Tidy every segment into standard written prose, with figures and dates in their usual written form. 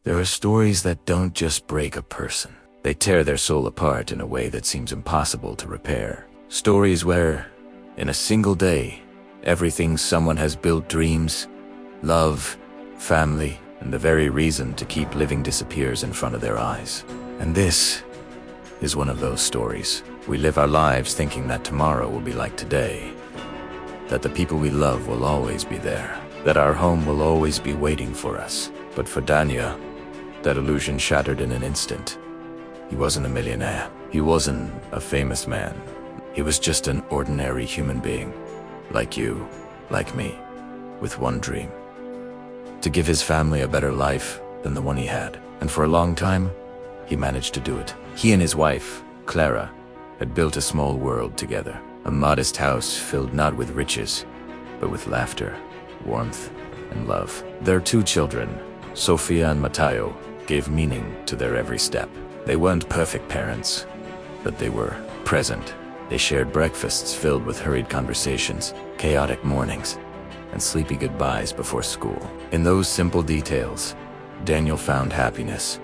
There are stories that don't just break a person. They tear their soul apart in a way that seems impossible to repair. Stories where, in a single day, everything someone has built, dreams, love, family, and the very reason to keep living disappears in front of their eyes. And this is one of those stories. We live our lives thinking that tomorrow will be like today, that the people we love will always be there, that our home will always be waiting for us. But for Daniel, that illusion shattered in an instant. He wasn't a millionaire. He wasn't a famous man. He was just an ordinary human being, like you, like me, with one dream: to give his family a better life than the one he had. And for a long time, he managed to do it. He and his wife, Clara, had built a small world together. A modest house filled not with riches, but with laughter, warmth, and love. Their 2 children, Sofia and Matteo, gave meaning to their every step. They weren't perfect parents, but they were present. They shared breakfasts filled with hurried conversations, chaotic mornings, and sleepy goodbyes before school. In those simple details, Daniel found happiness.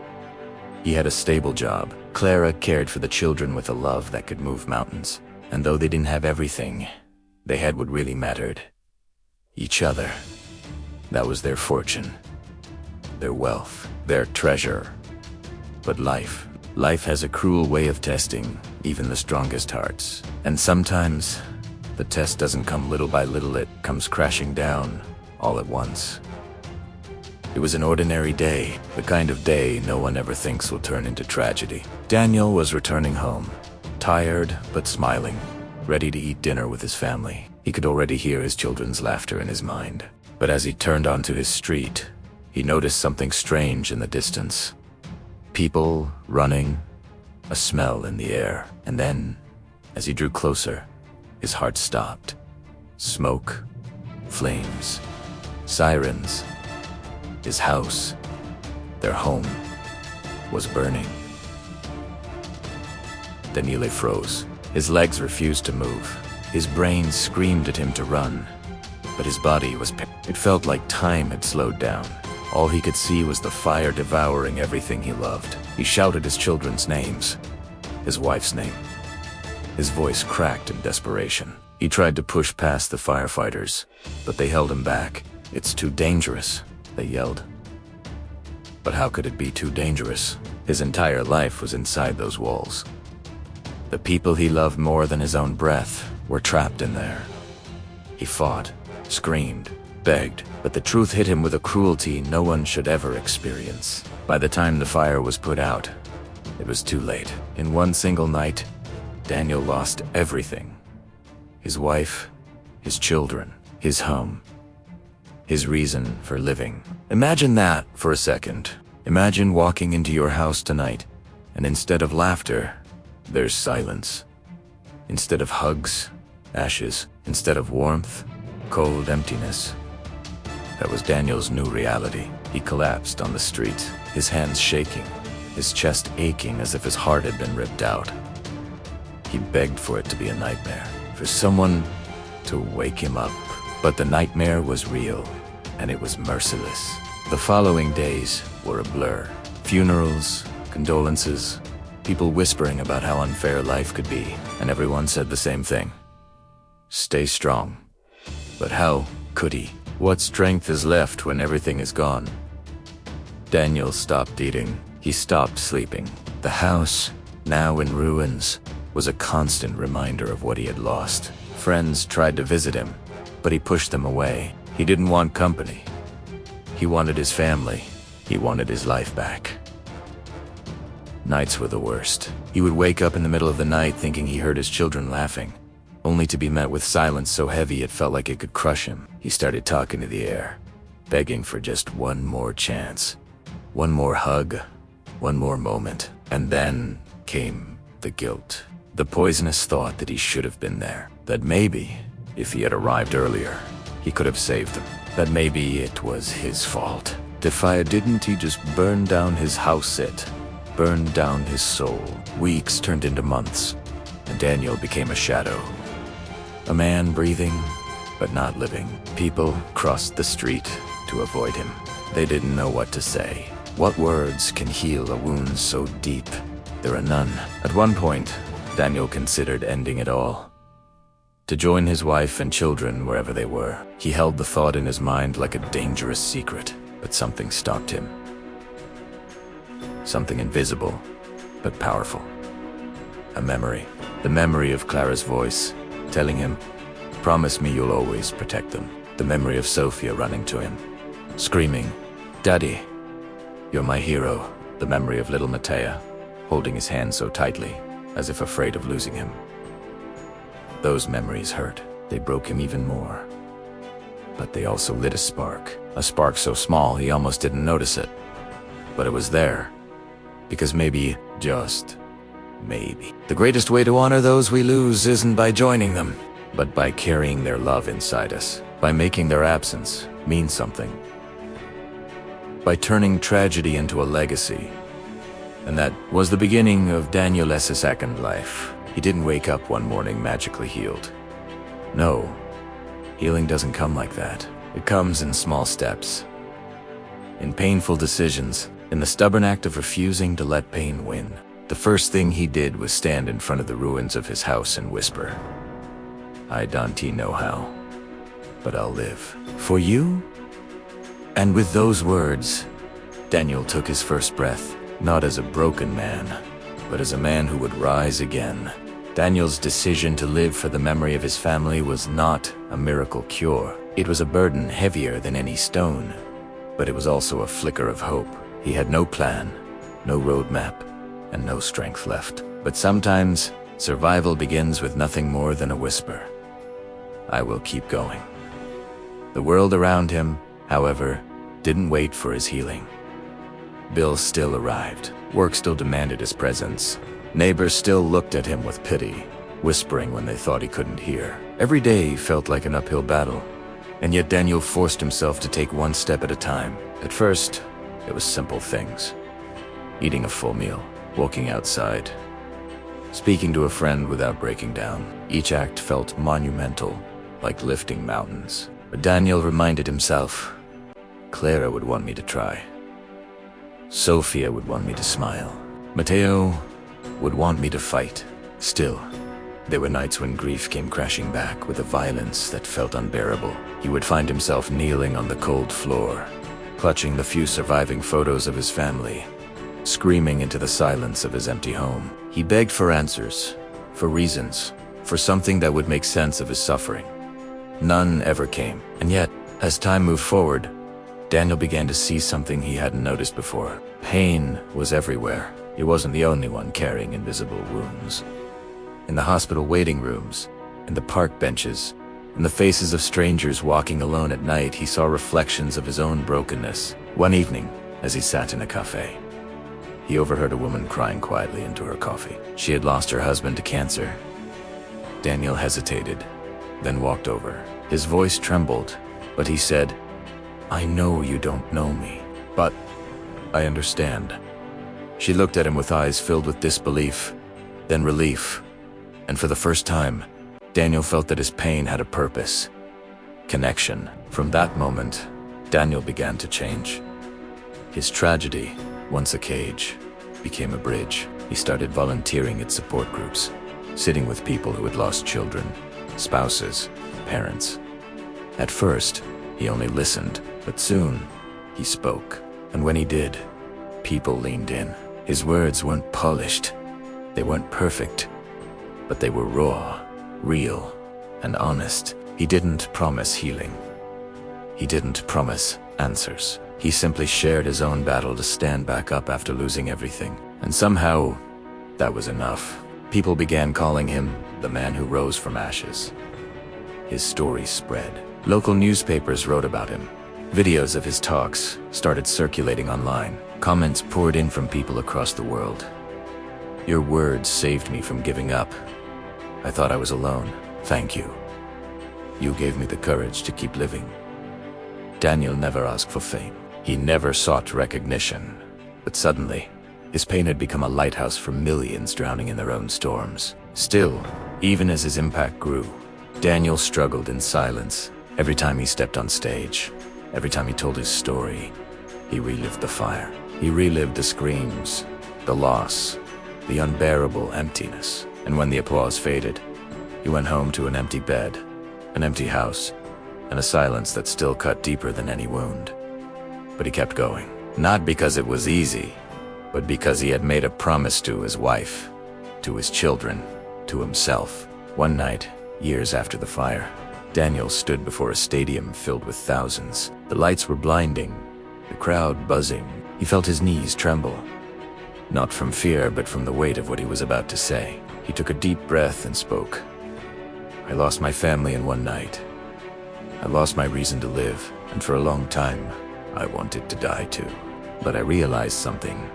He had a stable job. Clara cared for the children with a love that could move mountains. And though they didn't have everything, they had what really mattered: each other. That was their fortune, their wealth, their treasure. But life has a cruel way of testing even the strongest hearts. And sometimes, the test doesn't come little by little, it comes crashing down all at once. It was an ordinary day, the kind of day no one ever thinks will turn into tragedy. Daniel was returning home, tired but smiling, ready to eat dinner with his family. He could already hear his children's laughter in his mind. But as he turned onto his street, he noticed something strange in the distance. People running, a smell in the air. And then, as he drew closer, his heart stopped. Smoke, flames, sirens. His house, their home, was burning. Daniele froze. His legs refused to move. His brain screamed at him to run, but his body was it felt like time had slowed down. All he could see was the fire devouring everything he loved. He shouted his children's names, his wife's name. His voice cracked in desperation. He tried to push past the firefighters, but they held him back. "It's too dangerous," they yelled. But how could it be too dangerous? His entire life was inside those walls. The people he loved more than his own breath were trapped in there. He fought, screamed, begged, but the truth hit him with a cruelty no one should ever experience. By the time the fire was put out, it was too late. In one single night, Daniel lost everything: his wife, his children, his home, his reason for living. Imagine that for a second. Imagine walking into your house tonight, and instead of laughter, there's silence. Instead of hugs, ashes. Instead of warmth, cold emptiness. That was Daniel's new reality. He collapsed on the street, his hands shaking, his chest aching as if his heart had been ripped out. He begged for it to be a nightmare, for someone to wake him up. But the nightmare was real, and it was merciless. The following days were a blur. Funerals, condolences, people whispering about how unfair life could be, and everyone said the same thing: stay strong. But how could he? What strength is left when everything is gone? Daniel stopped eating. He stopped sleeping. The house, now in ruins, was a constant reminder of what he had lost. Friends tried to visit him, but he pushed them away. He didn't want company. He wanted his family. He wanted his life back. Nights were the worst. He would wake up in the middle of the night thinking he heard his children laughing, only to be met with silence so heavy it felt like it could crush him. He started talking to the air, begging for just one more chance, one more hug, one more moment. And then came the guilt, the poisonous thought that he should have been there, that maybe, if he had arrived earlier, he could have saved them, that maybe it was his fault. Defia didn't he just burn down his house, it burned down his soul. Weeks turned into months, and Daniel became a shadow. A man breathing, but not living. People crossed the street to avoid him. They didn't know what to say. What words can heal a wound so deep? There are none. At one point, Daniel considered ending it all. To join his wife and children wherever they were. He held the thought in his mind like a dangerous secret, but something stopped him. Something invisible, but powerful. A memory. The memory of Clara's voice, telling him, "Promise me you'll always protect them." The memory of Sophia running to him, screaming, "Daddy, you're my hero." The memory of little Matea, holding his hand so tightly, as if afraid of losing him. Those memories hurt. They broke him even more. But they also lit a spark so small he almost didn't notice it. But it was there. Because maybe, just maybe, the greatest way to honor those we lose isn't by joining them, but by carrying their love inside us, by making their absence mean something, by turning tragedy into a legacy. And that was the beginning of Daniel's second life. He didn't wake up one morning magically healed. No, healing doesn't come like that. It comes in small steps, in painful decisions, in the stubborn act of refusing to let pain win. The first thing he did was stand in front of the ruins of his house and whisper, "I don't know how, but I'll live. For you?" And with those words, Daniel took his first breath, not as a broken man, but as a man who would rise again. Daniel's decision to live for the memory of his family was not a miracle cure. It was a burden heavier than any stone, but it was also a flicker of hope. He had no plan, no roadmap, and no strength left. But sometimes, survival begins with nothing more than a whisper. I will keep going. The world around him, however, didn't wait for his healing. Bills still arrived. Work still demanded his presence. Neighbors still looked at him with pity, whispering when they thought he couldn't hear. Every day felt like an uphill battle, and yet Daniel forced himself to take one step at a time. At first, it was simple things. Eating a full meal, walking outside, speaking to a friend without breaking down. Each act felt monumental, like lifting mountains. But Daniel reminded himself, Clara would want me to try. Sophia would want me to smile. Matteo would want me to fight. Still, there were nights when grief came crashing back with a violence that felt unbearable. He would find himself kneeling on the cold floor, clutching the few surviving photos of his family, screaming into the silence of his empty home. He begged for answers, for reasons, for something that would make sense of his suffering. None ever came, and yet, as time moved forward, Daniel began to see something he hadn't noticed before. Pain was everywhere. He wasn't the only one carrying invisible wounds. In the hospital waiting rooms, in the park benches, in the faces of strangers walking alone at night, he saw reflections of his own brokenness. One evening, as he sat in a cafe, he overheard a woman crying quietly into her coffee. She had lost her husband to cancer. Daniel hesitated, then walked over. His voice trembled, but he said, I know you don't know me, but I understand. She looked at him with eyes filled with disbelief, then relief, and for the first time, Daniel felt that his pain had a purpose, connection. From that moment, Daniel began to change. His tragedy, once a cage, became a bridge. He started volunteering at support groups, sitting with people who had lost children, spouses, parents. At first, he only listened, but soon, he spoke. And when he did, people leaned in. His words weren't polished, they weren't perfect, but they were raw, real, and honest. He didn't promise healing. He didn't promise answers. He simply shared his own battle to stand back up after losing everything. And somehow, that was enough. People began calling him the man who rose from ashes. His story spread. Local newspapers wrote about him. Videos of his talks started circulating online. Comments poured in from people across the world. Your words saved me from giving up. I thought I was alone. Thank you. You gave me the courage to keep living. Daniel never asked for fame. He never sought recognition. But suddenly, his pain had become a lighthouse for millions drowning in their own storms. Still, even as his impact grew, Daniel struggled in silence. Every time he stepped on stage, every time he told his story, he relived the fire. He relived the screams, the loss, the unbearable emptiness. And when the applause faded, he went home to an empty bed, an empty house, and a silence that still cut deeper than any wound. But he kept going, not because it was easy, but because he had made a promise to his wife, to his children, to himself. One night, years after the fire, Daniel stood before a stadium filled with thousands. The lights were blinding, the crowd buzzing. He felt his knees tremble, not from fear, but from the weight of what he was about to say. He took a deep breath and spoke. I lost my family in one night. I lost my reason to live, and for a long time, I wanted to die too. But I realized something.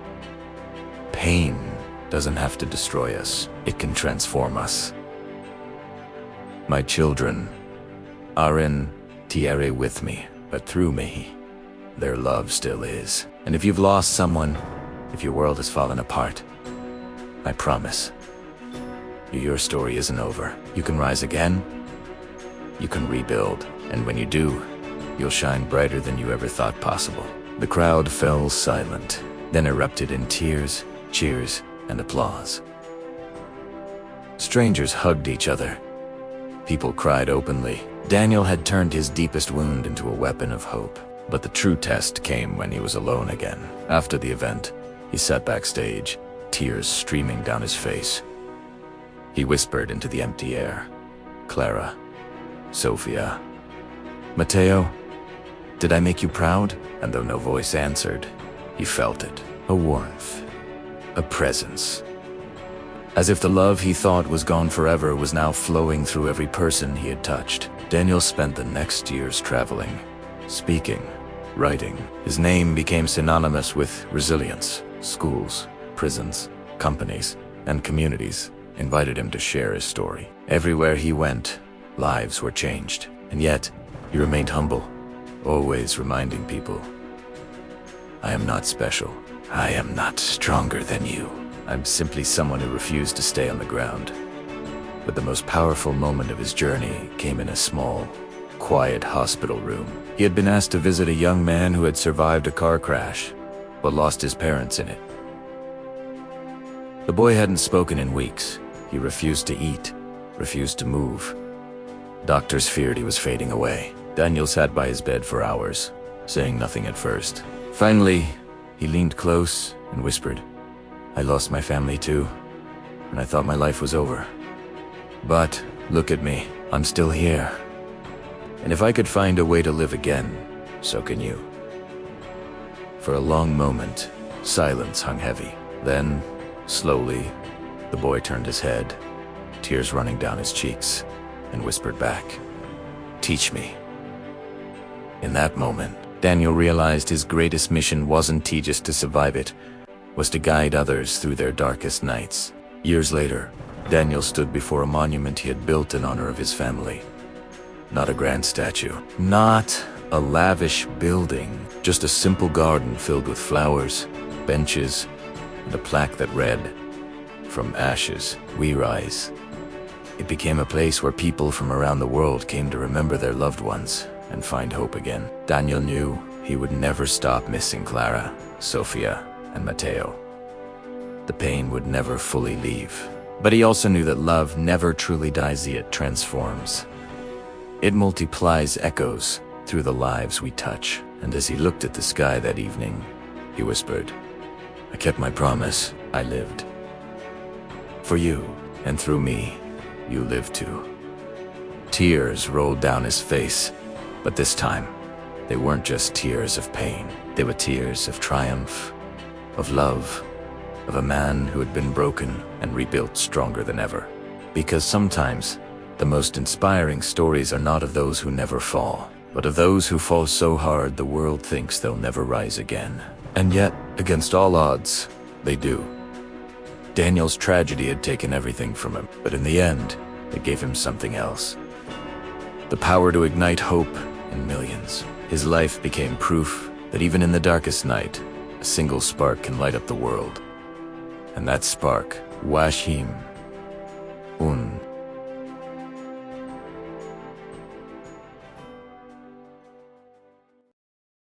Pain doesn't have to destroy us. It can transform us. My children are in Tierra with me, but through me, their love still is. And if you've lost someone, if your world has fallen apart, I promise, your story isn't over. You can rise again, you can rebuild, and when you do, you'll shine brighter than you ever thought possible. The crowd fell silent, then erupted in tears, cheers, and applause. Strangers hugged each other. People cried openly. Daniel had turned his deepest wound into a weapon of hope. But the true test came when he was alone again. After the event, he sat backstage, tears streaming down his face. He whispered into the empty air, Clara, Sofia, Mateo, did I make you proud? And though no voice answered, he felt it, a warmth, a presence. As if the love he thought was gone forever was now flowing through every person he had touched. Daniel spent the next years traveling, speaking, writing. His name became synonymous with resilience. Schools, prisons, companies, and communities invited him to share his story. Everywhere he went, lives were changed. And yet, he remained humble, always reminding people, I am not special. I am not stronger than you. I'm simply someone who refused to stay on the ground. But the most powerful moment of his journey came in a small, quiet hospital room. He had been asked to visit a young man who had survived a car crash, but lost his parents in it. The boy hadn't spoken in weeks. He refused to eat, refused to move. Doctors feared he was fading away. Daniel sat by his bed for hours, saying nothing at first. Finally, he leaned close and whispered, I lost my family too, and I thought my life was over. But look at me, I'm still here. And if I could find a way to live again, so can you. For a long moment, silence hung heavy. Then, slowly, the boy turned his head, tears running down his cheeks, and whispered back, Teach me. In that moment, Daniel realized his greatest mission wasn't just to survive it, was to guide others through their darkest nights. Years later, Daniel stood before a monument he had built in honor of his family. Not a grand statue, not a lavish building, just a simple garden filled with flowers, benches, and a plaque that read, From ashes, we rise. It became a place where people from around the world came to remember their loved ones and find hope again. Daniel knew he would never stop missing Clara, Sofia, and Mateo. The pain would never fully leave. But he also knew that love never truly dies, it transforms. It multiplies echoes through the lives we touch. And as he looked at the sky that evening, he whispered, I kept my promise, I lived. For you, and through me, you live too. Tears rolled down his face, but this time, they weren't just tears of pain. They were tears of triumph, of love, of a man who had been broken and rebuilt stronger than ever. Because sometimes, the most inspiring stories are not of those who never fall, but of those who fall so hard the world thinks they'll never rise again. And yet, against all odds, they do. Daniel's tragedy had taken everything from him, but in the end, it gave him something else. The power to ignite hope in millions. His life became proof that even in the darkest night, a single spark can light up the world. And that spark, Washim,